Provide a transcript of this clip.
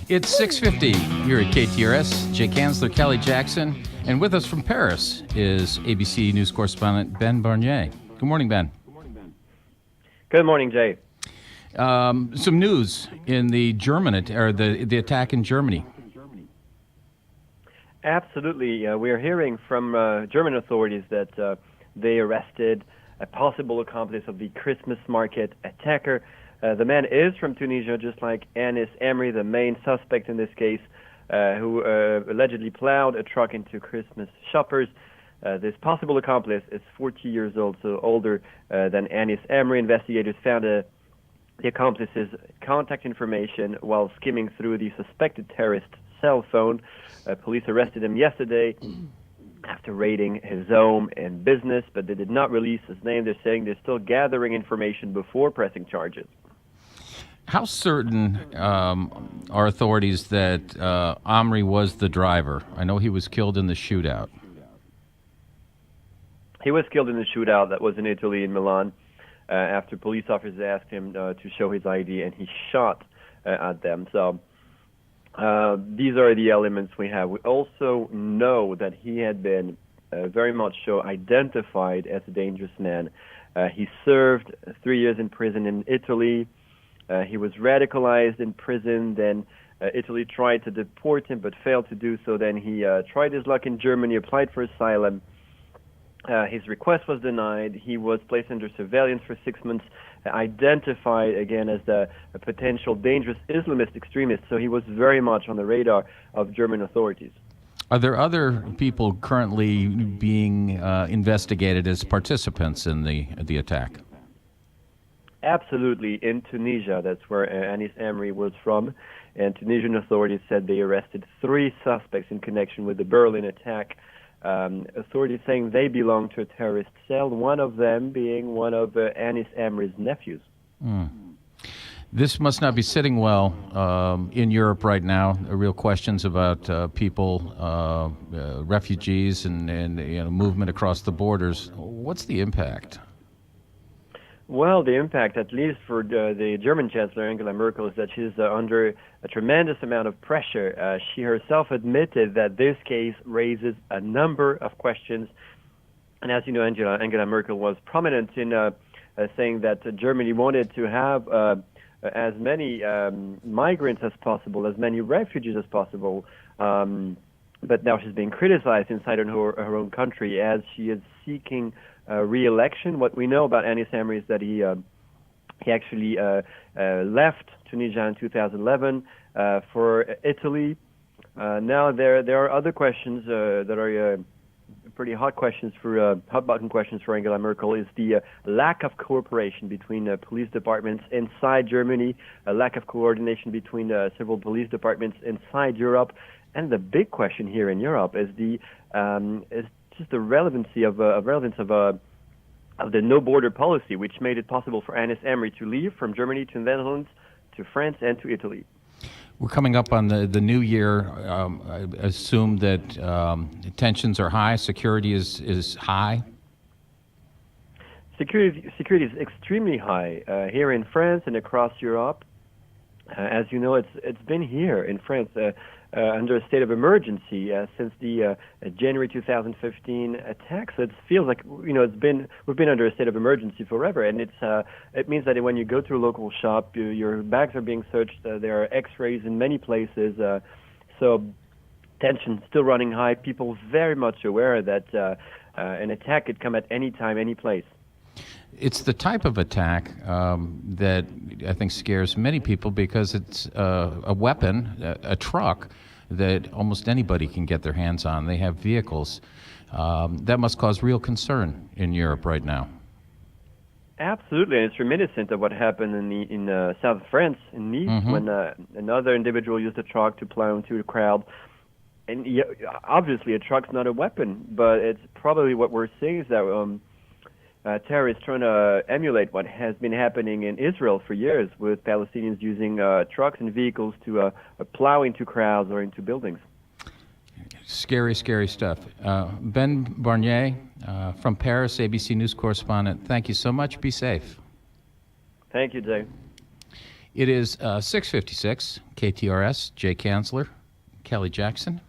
It's 6:50 here at KTRS. Jay Kanzler, Kelly Jackson, and with us from Paris is ABC News correspondent Ben Barnier. Good morning, Ben. Good morning, Jay. Some news in the the attack in Germany. Absolutely. We are hearing from German authorities that they arrested a possible accomplice of the Christmas market attacker. The man is from Tunisia, just like Anis Amri, the main suspect in this case, who allegedly plowed a truck into Christmas shoppers. This possible accomplice is 40 years old, so older than Anis Amri. Investigators found the accomplice's contact information while skimming through the suspected terrorist's cell phone. Police arrested him yesterday after raiding his home and business, but they did not release his name. They're saying they're still gathering information before pressing charges. How certain are authorities that Amri was the driver? I know he was killed in the shootout. He was killed in the shootout that was in Italy, in Milan, after police officers asked him to show his ID, and he shot at them. So these are the elements we have. We also know that he had been very much so identified as a dangerous man. He served 3 years in prison in Italy. He was radicalized in prison. Then Italy tried to deport him but failed to do so. Then he tried his luck in Germany, applied for asylum. His request was denied. He was placed under surveillance for 6 months, identified again as a potential dangerous Islamist extremist. So he was very much on the radar of German authorities. Are there other people currently being investigated as participants in the attack? Absolutely. In Tunisia, that's where Anis Amri was from, and Tunisian authorities said they arrested 3 suspects in connection with the Berlin attack. Authorities saying they belong to a terrorist cell, one of them being one of Anis Amri's nephews. This must not be sitting well in Europe right now. Real questions about people, refugees, and movement across the borders. What's the impact? Well, the impact, at least for the German Chancellor Angela Merkel, is that she's under a tremendous amount of pressure. She herself admitted that this case raises a number of questions. And as you know, Angela Merkel was prominent in saying that Germany wanted to have as many migrants as possible, as many refugees as possible. But now she's being criticized inside her own country as she is seeking re-election. What we know about Anis Amri is that he actually left Tunisia in 2011 for Italy. Now there are other questions that are pretty hot button questions for Angela Merkel. Is the lack of cooperation between police departments inside Germany, a lack of coordination between several police departments inside Europe, and the big question here in Europe is just the relevancy of the no border policy, which made it possible for Anis Amri to leave from Germany to the Netherlands, to France, and to Italy. We're coming up on the new year. I assume that tensions are high, security is high. Security is extremely high here in France and across Europe. As you know, it's been here in France under a state of emergency since the January 2015 attack. So it feels like we've been under a state of emergency forever, and it means that when you go to a local shop, your bags are being searched. There are X-rays in many places. So tension still running high. People very much aware that an attack could come at any time, any place. It's the type of attack that I think scares many people because it's a weapon, a truck that almost anybody can get their hands on. They have vehicles. That must cause real concern in Europe right now. Absolutely, and it's reminiscent of what happened in south of France, in Nice, when another individual used a truck to plow into a crowd. And obviously, a truck's not a weapon, but it's probably what we're seeing is that terrorists trying to emulate what has been happening in Israel for years, with Palestinians using trucks and vehicles to plow into crowds or into buildings. Scary, scary stuff. Ben Barnier from Paris, ABC News correspondent, thank you so much. Be safe. Thank you, Jay. It is 6:56, KTRS, Jay Kanzler, Kelly Jackson.